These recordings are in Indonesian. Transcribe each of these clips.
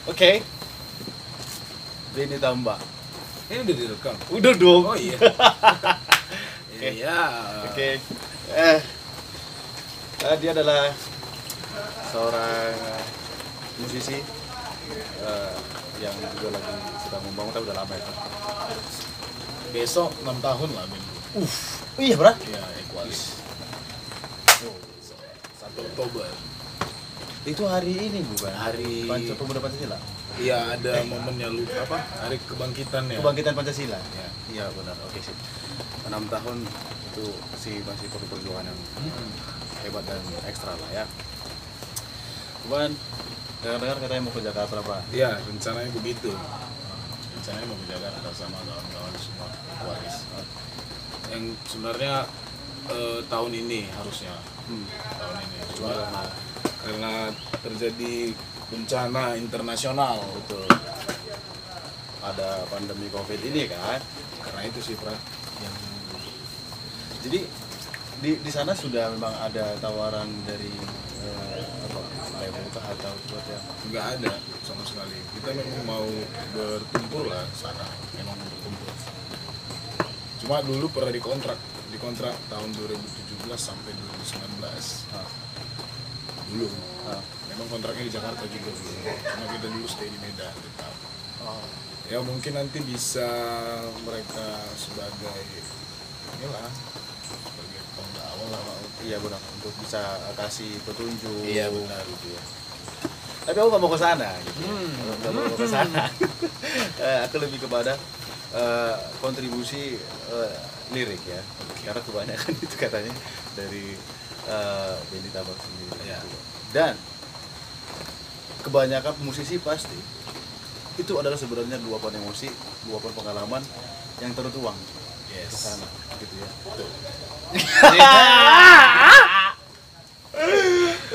Oke. Ini tambah. Ini udah direkam. Udah dong. Oh iya. Iya. Oke. Dia adalah seorang musisi yang juga lagi sedang membangun, tapi udah lama itu. Besok 6 tahun lah minggu. Iya, Bro. Ya, Equalis. 1 Oktober. Itu hari ini bukan? Hari Pemuda Pancasila. Iya, ada momennya lu apa? Hari kebangkitan ya. Kebangkitan Pancasila. Ya. Iya, benar. Oke sih. 6 tahun itu masih perjuangan yang hebat dan ekstra lah ya. Cuman dengar-dengar katanya mau ke Jakarta, Pak. Iya, rencananya begitu. Rencananya mau ke Jakarta sama kawan-kawan semua Equalis. Yang sebenarnya tahun ini harusnya. Tahun ini. Cuma karena terjadi bencana internasional, Betul. Ada pandemi Covid ini kan. karena itu sih Pra. Jadi di sana sudah memang ada tawaran dari label kah atau buat yang Nggak ada sama sekali. Kita memang mau bertumpur lah sana, memang mau bertumpur. Cuma dulu pernah dikontrak tahun 2017 sampai 2019. Dulu. Memang kontraknya di Jakarta juga dulu. Cuma kita dulu stay di Medan tetap. Ya mungkin nanti bisa mereka sebagai inilah, sebagai pengawal lah. Iya benar, untuk bisa kasih petunjuk. Iya benar itu ya. Tapi aku gak mau ke sana gitu. Gak mau ke sana. Aku lebih kepada kontribusi lirik ya. Karena kebanyakan itu katanya dari Benny Tabak sendiri. Ya. Dan kebanyakan musisi pasti itu adalah sebenarnya luapan emosi, luapan pengalaman yang tertuang ke Yes. sana gitu ya. Betul.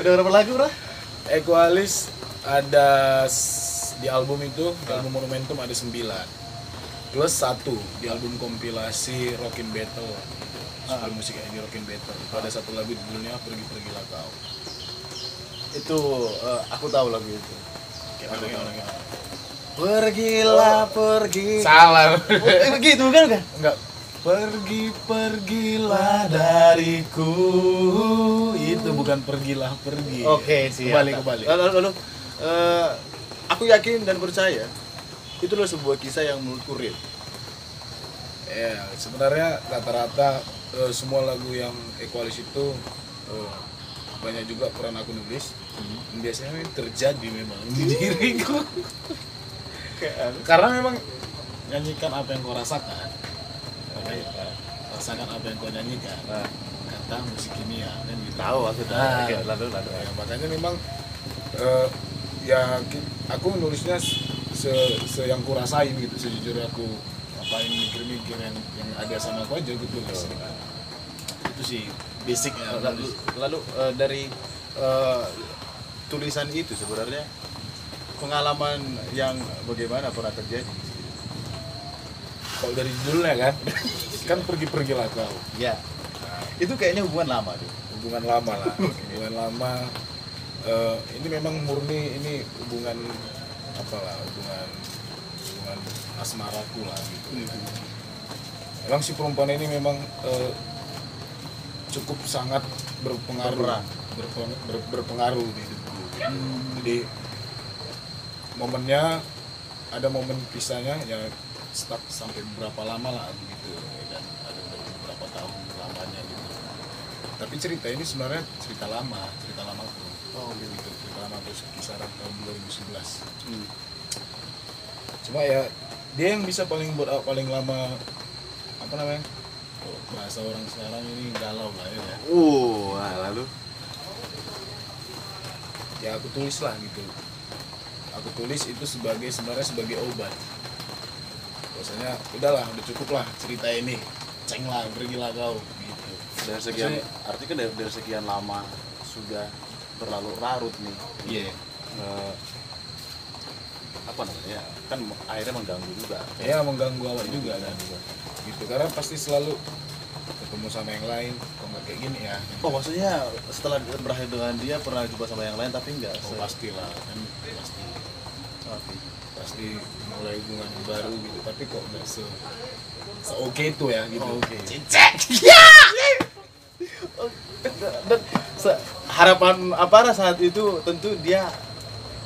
Udah berapa lagu, Bro? Equalis ada di album itu, di album Monumentum ada 9 plus 1 di album kompilasi Rockin' Battle. Sebelum musik ini Rockin' Battle itu ada satu lagu judulnya Pergi-Pergilah Kau. Itu aku tahu lagu itu. Gimana, gimana? Pergilah, pergi. Salah. Begitu bukan? Enggak. Pergi-pergilah dariku. Itu bukan pergilah pergi. Oke, siap. Kembali. Lalu aku yakin dan percaya itu adalah sebuah kisah yang menurutku real. Ya, sebenarnya rata-rata semua lagu yang Equalis itu banyak juga peran aku nulis. Biasanya terjadi memang di diriku. Karena memang nyanyikan apa yang kau rasakan. Rasakan apa yang kau nyanyikan. Kata musik kimia kan gitu. Tahu aku tahu. Oke, lalu. Ya, makanya memang aku nulisnya yang ku rasain gitu, sejujurnya aku ngapain mikir-mikir yang ada sama aku aja gitu tulis. Itu sih basicnya. Lalu dari tulisan itu sebenarnya pengalaman yang bagaimana pernah terjadi? Kalau dari judulnya kan pergi-pergilah kau. Ya. Itu kayaknya hubungan lama tuh. Hubungan lama lah. Hubungan lama. Ini memang murni ini hubungan hubungan asmaraku lah gitu. Memang si perempuan ini memang cukup sangat berpengaruh berpengaruh di hidupku. Jadi momennya ada momen kisahnya ya stuck sampai berapa lama lah begitu dan ada beberapa tahun lamanya gitu. Tapi cerita ini sebenarnya cerita lamaku. Oh gitu, cerita lamaku kisaran tahun 2011. Cuma ya dia yang bisa paling lama apa namanya? Bahasa orang sekarang ini galau lah ya. Lalu Ya aku tulis lah gitu. Aku tulis itu sebenarnya sebagai obat. Bahwasanya udahlah, udah cukup lah cerita ini. Ceng lah, pergilah kau gitu. dari sekian arti kan dari sekian lama sudah berlalu larut nih. Iya. Apa namanya? Kan akhirnya mengganggu juga. Ya mengganggu awak juga kan. Gitu karena pasti selalu ketemu sama yang lain, kok nggak kayak gini ya. Oh, maksudnya setelah berakhir dengan dia pernah jumpa sama yang lain tapi enggak. Oh pastilah kan pasti. Oke. pasti mulai hubungan yang baru gitu, tapi kok nggak oke itu ya gitu. Oke. Cicek. Ya. Dan harapan apa saat itu tentu dia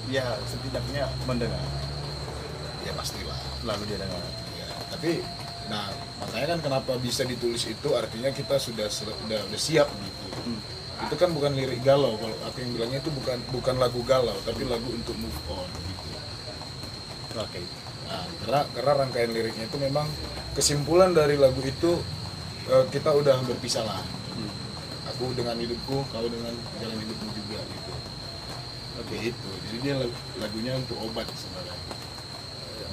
ya setidaknya mendengar. Ya pastilah. Lalu dia dengar. Ya, tapi nah makanya kan kenapa bisa ditulis itu artinya kita sudah siap gitu. Itu kan bukan lirik galau, kalau aku yang bilangnya itu bukan lagu galau tapi lagu untuk move on gitu. Oke. Nah, karena rangkaian liriknya itu memang kesimpulan dari lagu itu, kita udah berpisah lah. Aku dengan hidupku, kau dengan jalan hidupmu juga gitu. Oke itu. Jadi dia lagunya untuk obat sebenarnya.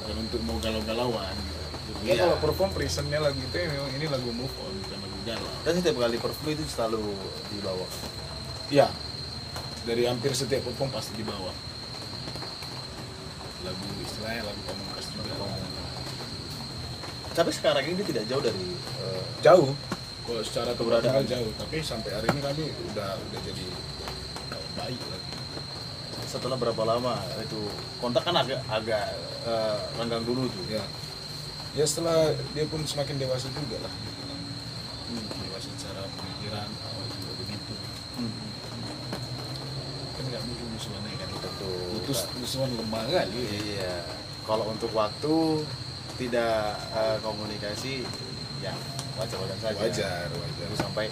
Bukan untuk mau galau-galauan gitu. Ya Iya. kalau perform presentnya lagu itu memang ini lagu move on bukan lagu galau. Dan setiap kali perform itu selalu dibawa. Ya. Dari hampir setiap perform pasti dibawa. Lagu istilahnya lagu pamungkas juga. Tapi sekarang ini dia tidak jauh dari Jauh. Kalau secara Keberadaan. keberadaan jauh, tapi sampai hari ini kami udah jadi baik lagi. setelah berapa lama itu kontak kan agak renggang dulu tuh. Ya setelah dia pun semakin dewasa juga lah gitu kan. Dewasa secara pemikiran awal juga begitu. Kan nggak mungkin musuhan kan itu. Putus musuhan lemah kali. Iya. Kalau untuk waktu tidak komunikasi ya wajar-wajar saja. Wajar. Tunggu sampai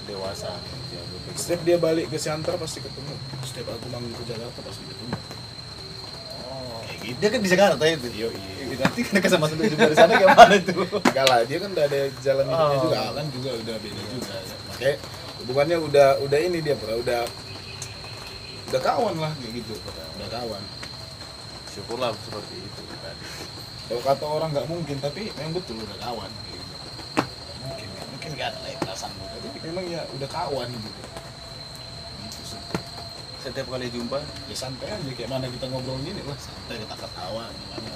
dewasa. Ya, begitu. Setiap dia balik ke Siantar pasti ketemu. Setiap aku manggung ke Jakarta pasti ketemu. Kayak gitu. Dia kan di Jakarta itu. Iya. Nanti kan sama juga dari sana gimana itu? Enggak lah, dia kan udah ada jalan hidupnya juga, kan juga udah beda juga. Makanya hubungannya udah ini dia, udah kawan lah kayak gitu, udah kawan. Syukurlah seperti itu tadi. Kalau kata orang nggak mungkin, tapi memang betul udah kawan. Gitu. Mungkin nggak ada lagi perasaan, tapi memang ya udah kawan gitu. Gitu sih. Setiap kali jumpa Ya santai aja kayak mana kita ngobrol gini lah, santai kita ketawa gimana.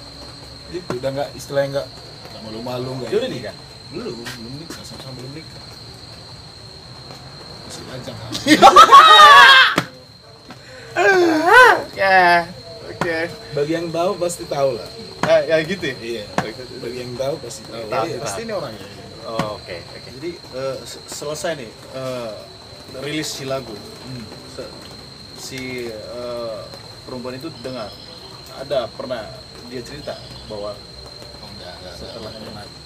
Itu udah nggak istilahnya nggak malu-malu nggak. dia udah nikah? Belum nikah, sama-sama belum nikah. Masih lajang kan. Oke. Bagi yang tahu pasti tahu lah. Ya gitu ya? Iya. Bagi yang tahu pasti tahu. Tahu, Ya, tahu. pasti ini orangnya. Oke. Jadi selesai nih rilis si lagu. Si perempuan itu dengar. Ada pernah dia cerita bahwa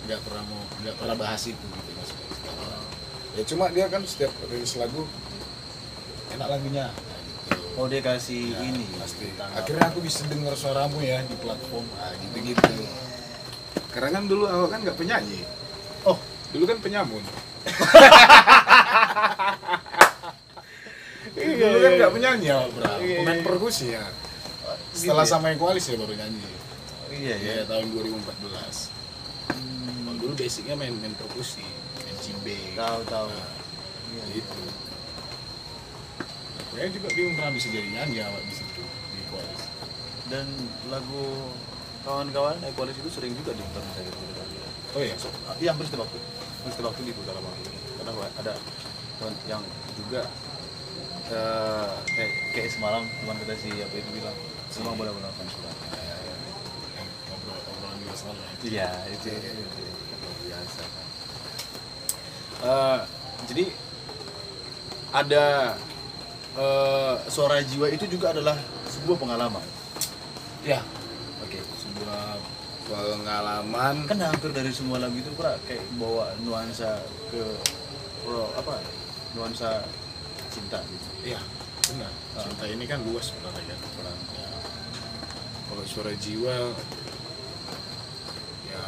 Nggak pernah bahas itu gitu maksudnya. Ya cuma dia kan setiap rilis lagu enak lagunya. Gitu. dia kasih Ya, ini pasti. tanggapan. Akhirnya aku bisa dengar suaramu ya di platform, gitu-gitu. Karena kan dulu awal kan nggak penyanyi. Oh, Dulu kan penyamun. Dulu kan nggak penyanyi awal bro. Pemain perkusi ya. Setelah sama Equalis ya baru nyanyi. iya ya. Ya tahun 2014. Kalau dulu basicnya main perkusi, main cimbe. Tahu. Nah, gitu. Saya juga bingung pernah bisa jadi nyanyi awal di situ di Equalis. Dan lagu kawan-kawan Equalis itu sering juga diputar misalnya gitu. Oh iya. Iya, hampir setiap waktu diputar sama aku. Karena ada teman yang juga kayak semalam teman kita si apa itu bilang semua benar-benar fans banget. Yang obrolan juga selalu. Iya, itu luar biasa kan. Jadi ada suara jiwa itu juga adalah sebuah pengalaman. Ya, Oke. sebuah pengalaman. Kan hampir dari semua lagu itu kayak bawa nuansa ke nuansa cinta gitu. Iya, benar. Cinta ini kan luas sebenarnya kan. Ya. Kalau suara jiwa, ya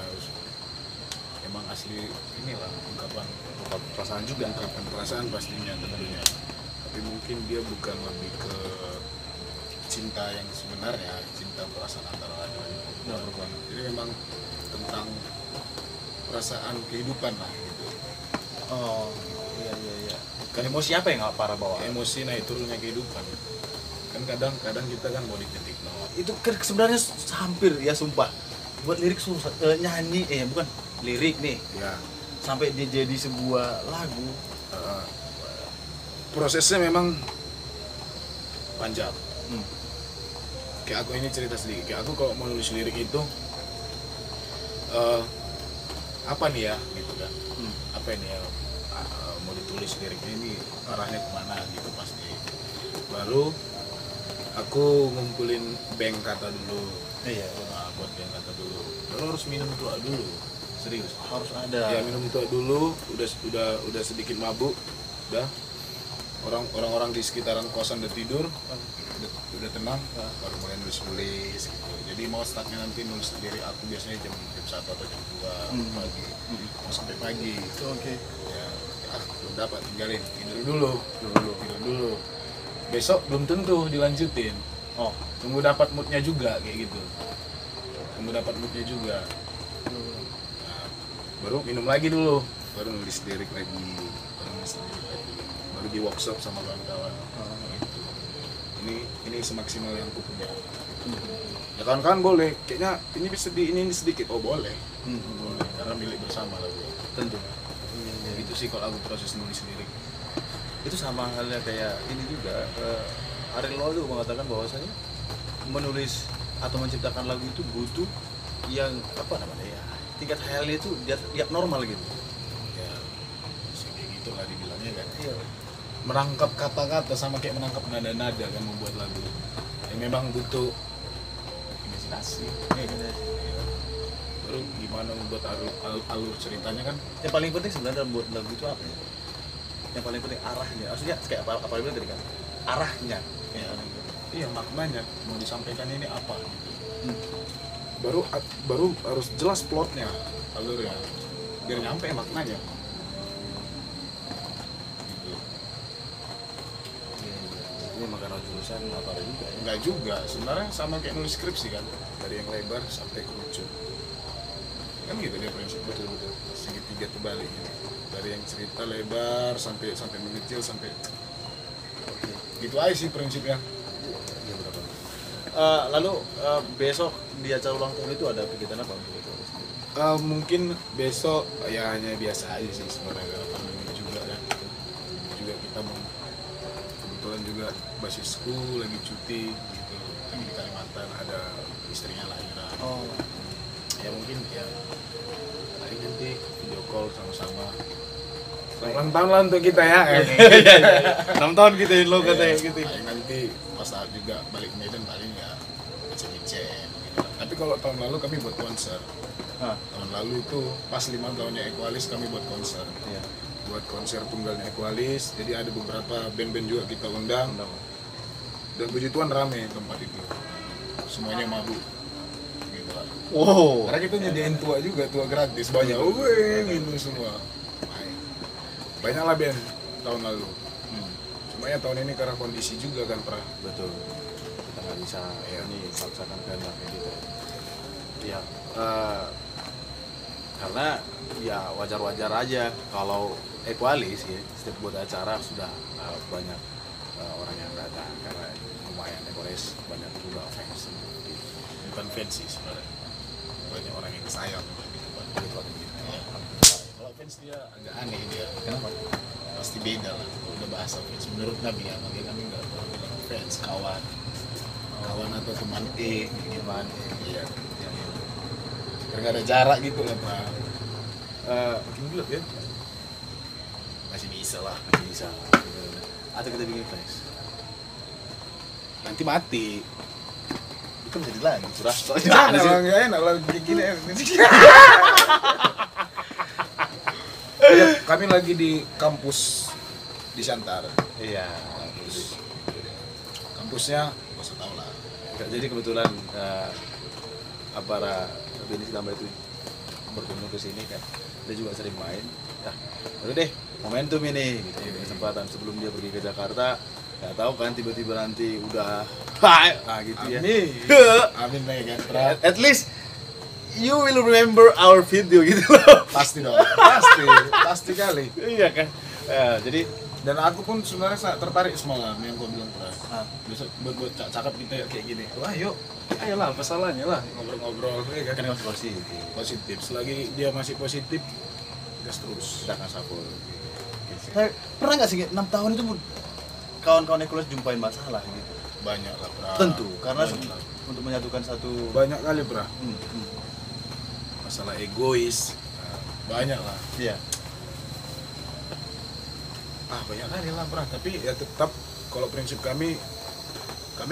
emang asli inilah ungkapan Perasaan juga. ungkapan perasaan pastinya tentunya. Tapi mungkin dia bukan lebih ke cinta yang sebenarnya, cinta perasaan antara laki-laki dan perempuan. Jadi memang tentang perasaan kehidupan lah gitu. Oh, iya. Kan emosi apa yang nggak parah bawa? Emosi naik turunnya kehidupan. Kan kadang kita kan mau di titik nol. Itu sebenarnya hampir ya sumpah. Buat lirik susah, nyanyi bukan lirik nih. Ya. Sampai dia jadi sebuah lagu. Prosesnya memang panjang. kayak aku ini cerita sedikit. Kayak aku kalau mau nulis lirik itu apa nih ya gitu kan. Apa ini ya mau ditulis liriknya ini arahnya kemana gitu pasti. Baru aku ngumpulin bank kata dulu. Iya. Buat bank kata dulu. Baru harus minum tua dulu. Serius. Harus ada. Ya minum tua dulu, udah sedikit mabuk, udah orang-orang di sekitaran kosan udah tidur, udah tenang, baru mulai nulis gitu. Jadi mau startnya nanti nulis sendiri aku biasanya jam 1 atau jam 2 pagi, mau sampai pagi. Oke. Ya, belum dapat tinggalin, tidur dulu. Besok belum tentu dilanjutin. Oh, Tunggu dapat moodnya juga kayak gitu. Nah, baru minum lagi dulu, baru nulis lirik lagi, baru di workshop sama kawan-kawan. Gitu. Ini semaksimal yang aku punya. Ya kawan-kawan boleh, kayaknya ini bisa ini sedikit, oh boleh, boleh karena milik bersama lah gue. tentu. Itu sih kalau aku proses nulis lirik. Itu sama halnya kayak ini juga. Ariel Noah juga mengatakan bahwasanya menulis atau menciptakan lagu itu butuh yang apa namanya ya, tingkat khayalnya itu dia normal gitu. Ya, kayak gitulah dibilangnya kan. Iya. Merangkap kata-kata sama kayak menangkap nada-nada kan membuat lagu. Ya memang butuh imajinasi. Iya. Baru gimana membuat alur ceritanya kan. Yang paling penting sebenarnya dalam buat lagu itu apa ya? Yang paling penting arahnya. Maksudnya kayak apa yang tadi kan? Arahnya. Ya, iya maknanya mau disampaikan ini apa gitu. Baru harus jelas plotnya, alurnya biar nyampe maknanya gitu. Ini makanan jurusan apa juga ya? Enggak juga, sebenarnya sama kayak nulis skripsi kan, dari yang lebar sampai kerucut kan gitu dia prinsip. Betul segitiga terbalik gitu. Dari yang cerita lebar sampai mengecil sampai gitu aja sih prinsipnya. Iya berapa? Lalu besok di acara ulang tahun itu ada kegiatan apa untuk itu? Mungkin besok ya hanya biasa aja sih sebenarnya karena pandemi juga kan. Juga kita mau kebetulan juga basisku lagi cuti gitu, lagi di Kalimantan, ada istrinya lahiran. Oh, Ya mungkin ya paling nanti video call sama-sama. Ulang tahun lah untuk kita ya. 6 tahun gitu lo katanya gitu. Paling nanti pas saat juga balik ke Medan paling ya cek-cek gitu. Tapi kalau tahun lalu kami buat konser. Tahun lalu itu pas 5 tahunnya Equalis kami buat konser. Iya. Buat konser tunggalnya Equalis. Jadi ada beberapa band-band juga kita undang. Dan puji Tuhan rame tempat itu. Semuanya mabuk. Gitu lah. Wow. Karena kita nyediain tua juga, tua gratis. Banyak, minum semua. Banyak lah band tahun lalu. Cuma ya tahun ini karena kondisi juga kan Betul. Kita nggak bisa ini paksakan kehendak kayak gitu. Ya, karena ya wajar-wajar aja kalau Equalis ya setiap buat acara sudah banyak orang yang datang karena lumayan Equalis banyak juga fans. bukan fans sih sebenarnya. Banyak orang yang sayang gitu. Ya. Kalau fans dia agak aneh dia. Kenapa? Pasti beda lah. Kalau udah bahasa fans menurut kami ya, makanya kami nggak pernah bilang fans, kawan atau teman Gimana? iya biar nggak ada jarak gitu lah Pak. Makin gelap ya? Masih bisa lah, Bisa. Atau kita bikin flash? nanti mati. Itu bisa jadi lagi. Curah. Nggak enak lah kayak gini. Ya, kami lagi di kampus di Siantar. Iya. Kampusnya nggak usah tahu lah. Jadi kebetulan para Benis Tambah itu berkunjung ke sini kan, dia juga sering main. Nah, udah deh, momentum ini, gitu, kesempatan sebelum dia pergi ke Jakarta. Nggak tahu kan tiba-tiba nanti udah, gitu ya. Amin ya kan. At least you will remember our video gitu loh. Pasti dong, pasti kali. Iya kan. Jadi Dan aku pun sebenarnya sangat tertarik semalam yang kau bilang Pras. Besok buat cakap kita ya kayak gini. Wah yuk, ayolah, apa salahnya lah. ngobrol-ngobrol ya kan. Kan positif. Positif. Selagi dia masih positif, gas terus. Kita akan sapul. Pernah nggak sih 6 tahun itu kawan-kawan Equalis jumpain masalah gitu? banyak lah, Pra. Tentu, karena Banyak lah. untuk menyatukan satu. Banyak kali, Pra. Hmm. Masalah egois, banyak lah. Iya. Banyak kali lah, Pra. Tapi ya tetap kalau prinsip kami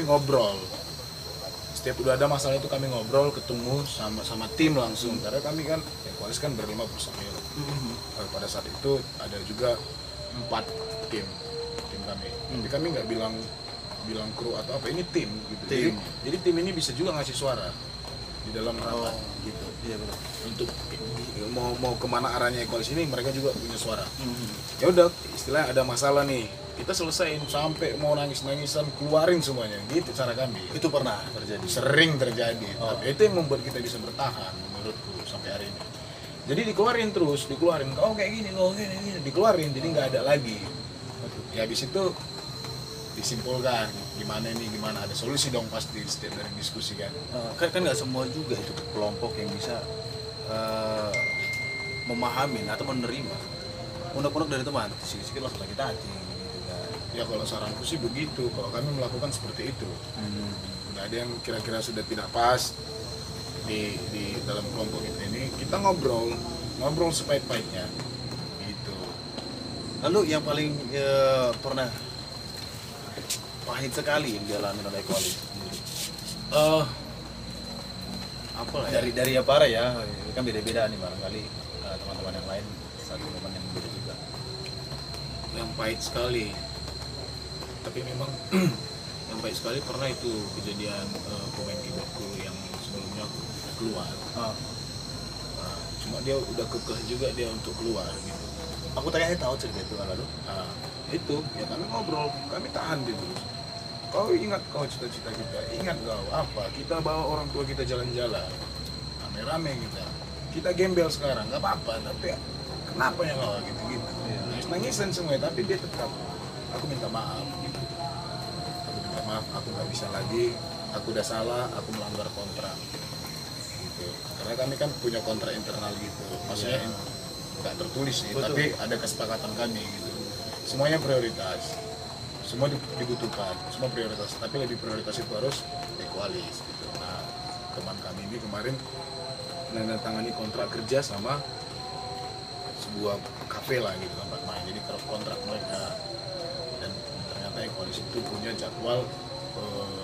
ngobrol. Setiap udah ada masalah itu kami ngobrol, ketemu sama tim langsung. Karena kami kan Equalis kan ber-5 personil. Pada saat itu ada juga 4 tim kami. Tapi kami nggak bilang kru atau apa, ini tim gitu. Jadi tim ini bisa juga ngasih suara di dalam rapat gitu. Iya betul. Untuk mau kemana arahnya Equalis ini, mereka juga punya suara. Ya udah, istilahnya ada masalah nih, kita selesaiin sampai mau nangis-nangisan, keluarin semuanya gitu cara kami. Itu pernah terjadi. Sering terjadi. Tapi itu yang membuat kita bisa bertahan menurutku sampai hari ini. Jadi dikeluarin, kau kayak gini, dikeluarin, jadi nggak ada lagi. Ya habis itu disimpulkan gimana ada solusi dong pasti setiap dari diskusi kan. Kan nggak semua juga itu kelompok yang bisa memahami atau menerima unek-unek dari teman. Sikit-sikit langsung sakit hati gitu kan. Ya kalau saranku sih begitu, kalau kami melakukan seperti itu. Nggak ada yang kira-kira sudah tidak pas di dalam kelompok kita ini, kita ngobrol sepait-paitnya gitu. Lalu yang paling pernah pahit sekali yang dialami oleh Equalis apa lah ya? Dari ya para ya, kan beda-beda nih barangkali teman-teman yang lain satu momen yang beda juga. Yang pahit sekali, tapi memang yang pahit sekali pernah itu kejadian pemain keyboardku yang sebelumnya keluar. Nah, cuma dia udah kekeh juga dia untuk keluar gitu. Aku tanya tahu cerita itu kan lalu. Itu ya kami ngobrol, kami tahan gitu. Kau ingat kau cita-cita kita, ingat kau apa? Kita bawa orang tua kita jalan-jalan, rame-rame kita gembel sekarang, nggak apa-apa. Tapi kenapa ya kau gitu-gitu? Nangisan semua, tapi dia tetap. Aku minta maaf gitu. Aku minta maaf, aku nggak bisa lagi. Aku udah salah, aku melanggar kontrak. Gitu. Karena kami kan punya kontrak internal gitu. Maksudnya nggak tertulis sih, betul, tapi ada kesepakatan kami gitu. Semuanya prioritas. Semua dibutuhkan, semua prioritas, tapi lebih prioritas itu harus Equalis gitu. Nah, teman kami ini kemarin menandatangani kontrak kerja sama sebuah kafe lah gitu, tempat main. Jadi kontrak mereka, dan ternyata Equalis itu punya jadwal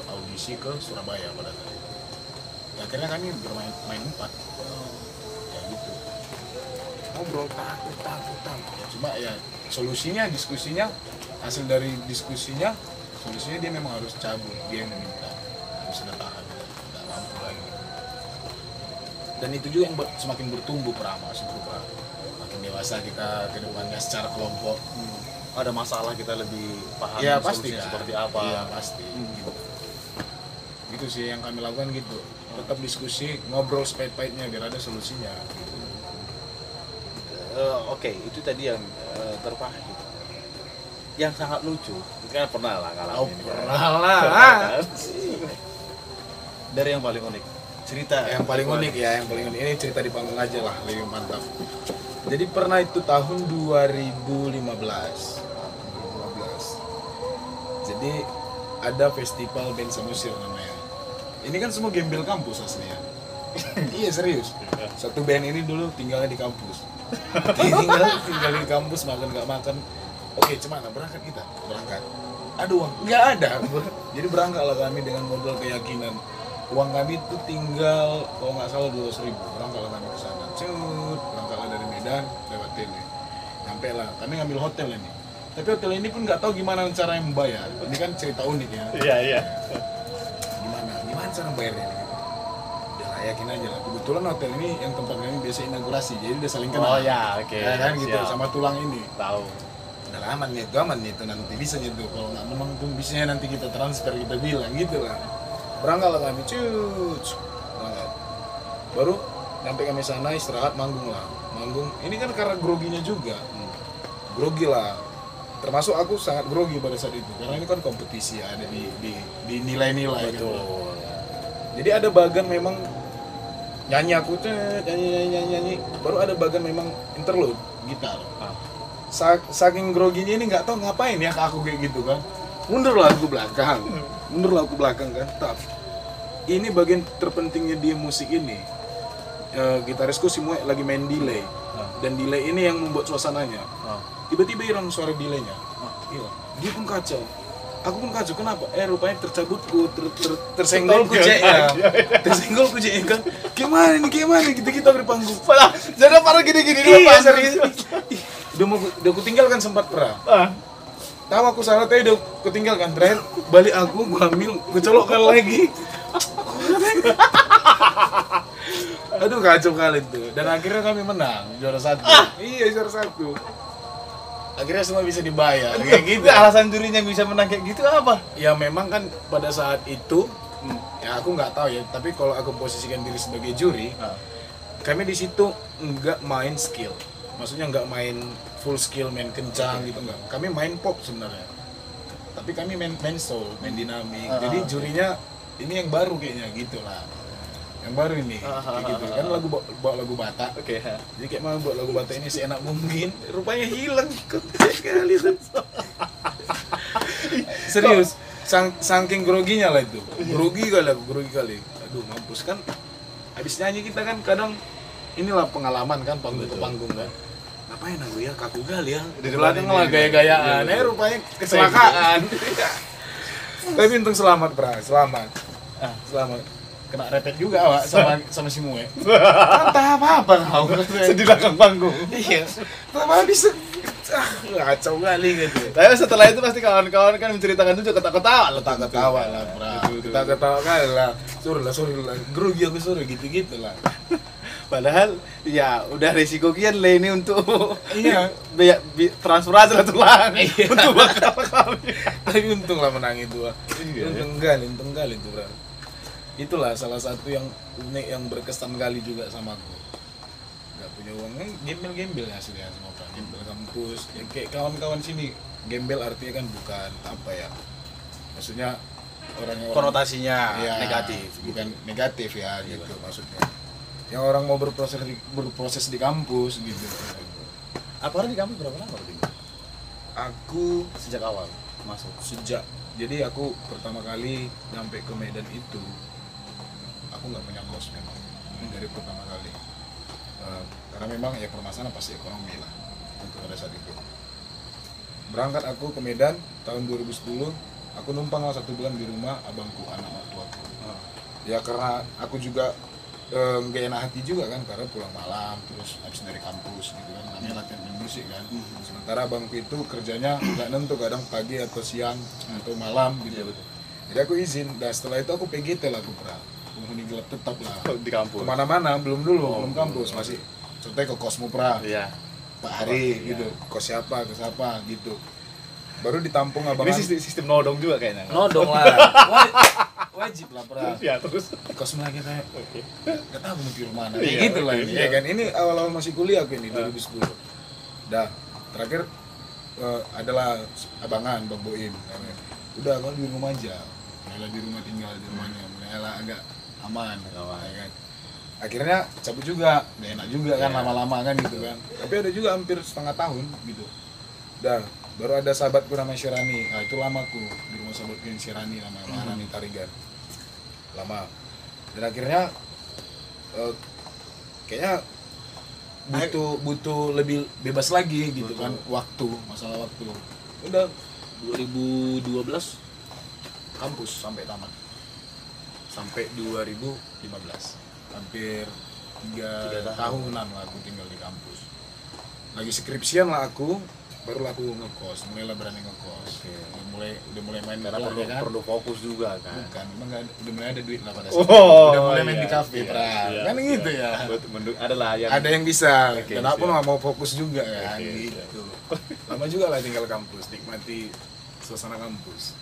audisi ke Surabaya pada saat itu. Ya, akhirnya kami main 4 ya gitu, ngobrol takut ya, cuma ya solusinya, diskusinya, hasil dari diskusinya, solusinya dia memang harus cabut, dia yang meminta, harus sudah tahan, nggak mampu lagi. Dan itu juga yang semakin bertumbuh maksudku, makin dewasa kita ke depannya secara kelompok. Ada masalah kita lebih paham Ya pasti solusinya kan, seperti apa. Iya pasti. Gitu sih yang kami lakukan gitu, tetap diskusi, ngobrol sepait-paitnya biar ada solusinya. Gitu. Oke, itu tadi yang terpahit. Yang sangat lucu, itu kan pernah lah ngalamin. Pernah lah. Dari yang paling unik, cerita. Yang paling unik ini cerita di panggung aja lah, lebih mantap. Jadi pernah itu tahun 2015. Jadi ada festival band Samosir namanya. Ini kan semua gembel kampus aslinya. Iya serius. Satu band ini dulu tinggalnya di kampus. tinggal di kampus, makan nggak makan. Oke, cemana berangkat kita? Berangkat. Aduh, uang nggak ada. Jadi berangkatlah kami dengan modal keyakinan. Uang kami itu tinggal kalau nggak salah 200.000. Berangkatlah kami ke sana. Berangkatlah dari Medan lewat Tele. Sampai lah, kami ngambil hotel ini. Tapi hotel ini pun nggak tahu gimana cara yang membayar. Ini kan cerita unik ya. Iya. Gimana cara bayarnya ini? Udah lah, yakin aja lah. Kebetulan hotel ini yang tempat kami biasa inaugurasi, jadi udah saling kenal. Oh ya, oke. Ya kan gitu, Siap. sama tulang ini. Tahu. Udah aman nih itu nanti bisa gitu. Kalau nggak memang pun bisanya nanti kita transfer, kita bilang gitu lah. Berangkat lah kami, berangkat. Baru sampai kami sana istirahat, manggung. Ini kan karena groginya juga. Grogi lah. Termasuk aku sangat grogi pada saat itu karena ini kan kompetisi ya, ada di nilai-nilai gitu. Jadi ada bagian memang nyanyi aku nyanyi baru ada bagian memang interlude gitar. Saking groginya ini nggak tahu ngapain ya ke aku kayak gitu kan. Mundurlah aku belakang kan. Tapi ini bagian terpentingnya dia musik ini. Gitarisku semua lagi main delay. Dan delay ini yang membuat suasananya. Tiba-tiba hilang suara delaynya. Hilang. Dia pun kacau. Aku pun kacau. Kenapa? Rupanya tercabutku, tersenggolku ya. Tersenggolku kan. Gimana nih kita di panggung. Jadi parah gini-gini Iya, serius. Udah aku tinggalkan sempat pra. Tahu aku salah tadi udah aku tinggalkan. Terakhir balik aku, gua ambil, gua colokkan lagi. Aduh kacau kali tuh. Dan akhirnya kami menang juara 1. Iya, juara 1. Akhirnya semua bisa dibayar kayak gitu. Alasan jurinya bisa menang kayak gitu apa? Ya memang kan pada saat itu ya aku nggak tahu ya, tapi kalau aku posisikan diri sebagai juri, kami di situ nggak main skill. Maksudnya nggak main full skill, main kencang gitu enggak. Kami main pop sebenarnya. Tapi kami main soul, main dinamik. Jadi jurinya ini yang baru kayaknya gitu lah. Yang baru ini kayak gitu kan bawa lagu Batak. Jadi kayak mau buat lagu Batak ini seenak mungkin, rupanya hilang kali itu. Serius, saking groginya lah itu. Grogi kali. Aduh mampus kan. Habis nyanyi kita kan kadang inilah pengalaman kan panggung ke panggung kan. Ngapain aku ya kaku kali ya. Di belakang lah gaya-gayaan. Rupanya kecelakaan. Tapi untung selamat, selamat. Kena repet juga awak sama si Mue. Entah apa kau Sedih belakang panggung. Iya. Apa bisa kacau kali gitu. Tapi setelah itu pasti kawan-kawan kan menceritakan itu juga ketawa lah, Kita ketawa kali lah. Sorry lah. Grogi aku gitu lah. Padahal ya udah resiko kian lah ini untuk Iya. transfer aja lah tulang untuk bakal kami. Tapi untung lah menang itu. Iya, Untung kali tuh, bro. Itulah salah satu yang unik yang berkesan kali juga sama aku. Gak punya uang, gembel ya aslinya semua orang. Gembel kampus, ya, kayak kawan-kawan sini. Gembel artinya kan bukan apa ya. Maksudnya orang-orang Konotasinya ya, negatif. Bukan negatif ya gitu maksudnya. Yang orang mau berproses di kampus gitu. Apa di kampus berapa lama berarti? Aku Sejak awal masuk. Jadi aku pertama kali nyampe ke Medan itu aku nggak punya kos memang. Ini dari pertama kali. Karena memang ya permasalahan pasti ekonomi lah untuk pada saat itu. Berangkat aku ke Medan tahun 2010, aku numpang lah 1 bulan di rumah abangku, anak mertuaku. Ya karena aku juga nggak enak hati juga kan, karena pulang malam terus habis dari kampus gitu kan, namanya latihan main musik kan. Sementara abangku itu kerjanya nggak nentu, kadang pagi atau siang atau malam gitu. Jadi aku izin, dan setelah itu aku PGT lah, aku penghuni gelap tetap lah Di kampus. kemana-mana, belum kampus, masih contohnya ke kos Mupra, Iya. Pak Hari gitu, kos siapa ke siapa gitu, baru ditampung abangan. Ini sistem nodong juga kayaknya. Nodong lah, wajib lah Ya terus. kos lagi kayak nggak tahu mau tidur mana, Iya, gitu lah ini iya. ya kan. Ini awal-awal masih kuliah aku ini 2010. Dah terakhir adalah abangan Bang Boim, udah kalau di rumah aja, mulai di rumah, tinggal di rumahnya, mulai agak aman ya kan. Akhirnya cabut juga, gak enak juga kan, lama-lama kan gitu kan. Tapi ada juga hampir setengah tahun gitu. Dah baru ada sahabatku namanya Syirani. Nah itu lamaku di rumah sahabatku yang Syirani namanya Maharani Tarigan. Lama. Dan akhirnya kayaknya butuh lebih bebas lagi gitu kan, masalah waktu. Udah 2012 kampus sampai tamat. Sampai 2015. Hampir 3 tahunan lah aku tinggal di kampus. Lagi skripsian lah aku, baru aku ngekos, mulailah berani ngekos. Udah mulai main Karena perlu fokus juga kan. Bukan, emang udah mulai ada duit lah pada saat itu. Oh, Udah mulai main iya, di kafe, iya. kan gitu ya. Adalah yang Ada yang bisa, Oke, dan aku siap. nggak mau fokus juga kan, Oke, gitu. Lama juga lah tinggal kampus, nikmati suasana kampus.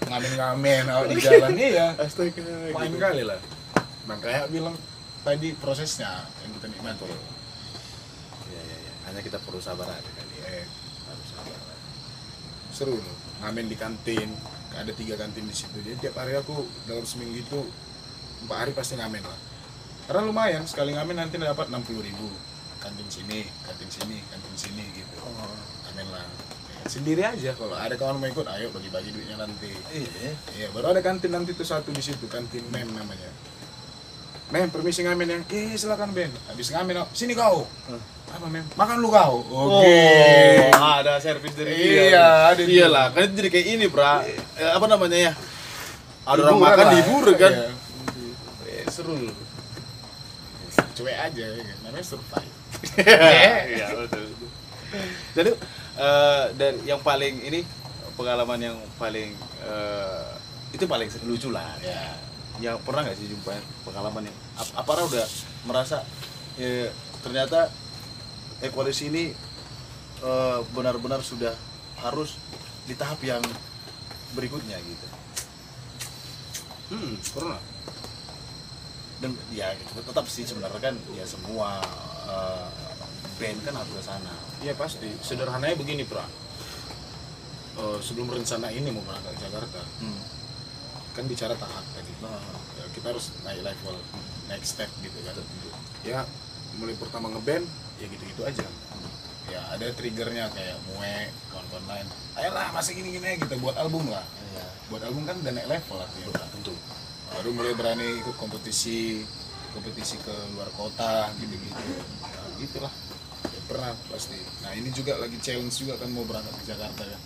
Ngamen-ngamen di jalan ya, Astaga. main kali lah. Makanya bilang tadi prosesnya yang kita nikmati. Iya. Hanya kita perlu sabar aja kali ya. Harus sabar. Seru loh, ngamen di kantin. Ada 3 kantin di situ. Jadi tiap hari aku dalam seminggu itu 4 hari pasti ngamen lah. Karena lumayan, sekali ngamen nanti dapat 60.000. Kantin sini gitu. Ngamen lah. sendiri aja. Kalau ada kawan mau ikut, ayo bagi-bagi duitnya nanti. Iya. Iya, baru ada kantin nanti tuh satu di situ, kantin mem namanya. Mem, permisi ngamen yang, silakan Ben. Habis ngamen, sini kau. Apa mem? Makan lu kau. Oke. Ada servis dari dia. Iya, ada. Iyalah, kan itu jadi kayak ini, Pra. Apa namanya ya? Ada orang Hiburan makan lah. dihibur kan. Iya. Seru. Cuek aja, ya kan? Namanya survive. Iya, betul. Jadi dan yang paling ini pengalaman yang paling itu paling lucu lah. Ya. Yang pernah nggak sih jumpa pengalaman yang Apara udah merasa ternyata koalisi ini benar-benar sudah harus di tahap yang berikutnya gitu. Pernah. Dan ya tetap sih sebenarnya kan ya semua band kan harus ke sana. Iya pasti. Sederhananya begini, Pra. Sebelum rencana ini mau berangkat ke Jakarta, kan bicara tahap tadi. Ya, kita harus naik level, next step gitu kan. Ya, mulai pertama ngeband, ya gitu-gitu aja. Ya ada triggernya kayak Mue, kawan-kawan lain. Ayolah, masih gini-gini kita buat album lah. Iya. Buat album kan udah naik level artinya. Tentu. Baru mulai berani ikut kompetisi ke luar kota gitu-gitu. Nah, gitulah. Ya, pernah pasti. Nah, ini juga lagi challenge juga kan mau berangkat ke Jakarta kan.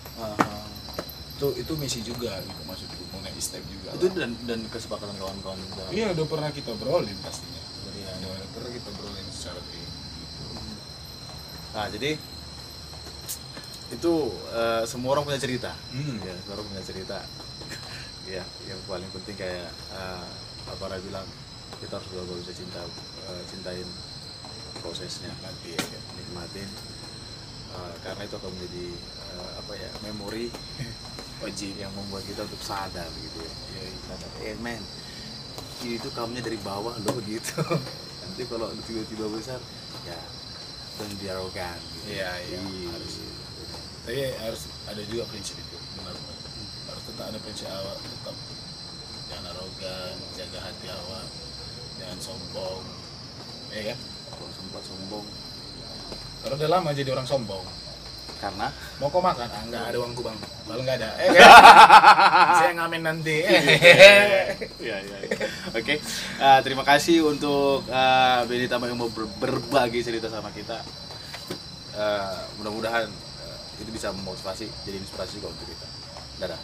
Itu misi juga gitu maksudku, mau naik step juga. Itu dan kesepakatan kawan-kawan juga. Iya, udah pernah kita brolin pastinya. Iya. Udah pernah kita brolin secara tim. Nah, jadi itu semua orang punya cerita. Ya, semua orang punya cerita. Ya, yang paling penting kayak Apara bilang kita harus juga bisa cintain prosesnya, nikmatin karena itu akan menjadi memori wajib yang membuat kita untuk sadar gitu ya. Sadar, men, ini tuh kamunya dari bawah loh gitu. Nanti kalau tiba-tiba besar, ya don't be arrogant gitu. Iya, harus. Tapi harus ada juga prinsip itu, benar-benar. Harus tetap ada prinsip awak, tetap jangan arogan, jaga hati awak, jangan sombong. Ya kan? Kalau sempat sombong Kalau udah lama jadi orang sombong, karena mau kau makan? Enggak ada uangku bang, kalau nggak ada, saya ngamen nanti. Iya. Oke, terima kasih untuk Benny Tama yang mau berbagi cerita sama kita. Mudah-mudahan itu bisa memotivasi, jadi inspirasi juga untuk kita. Dadah.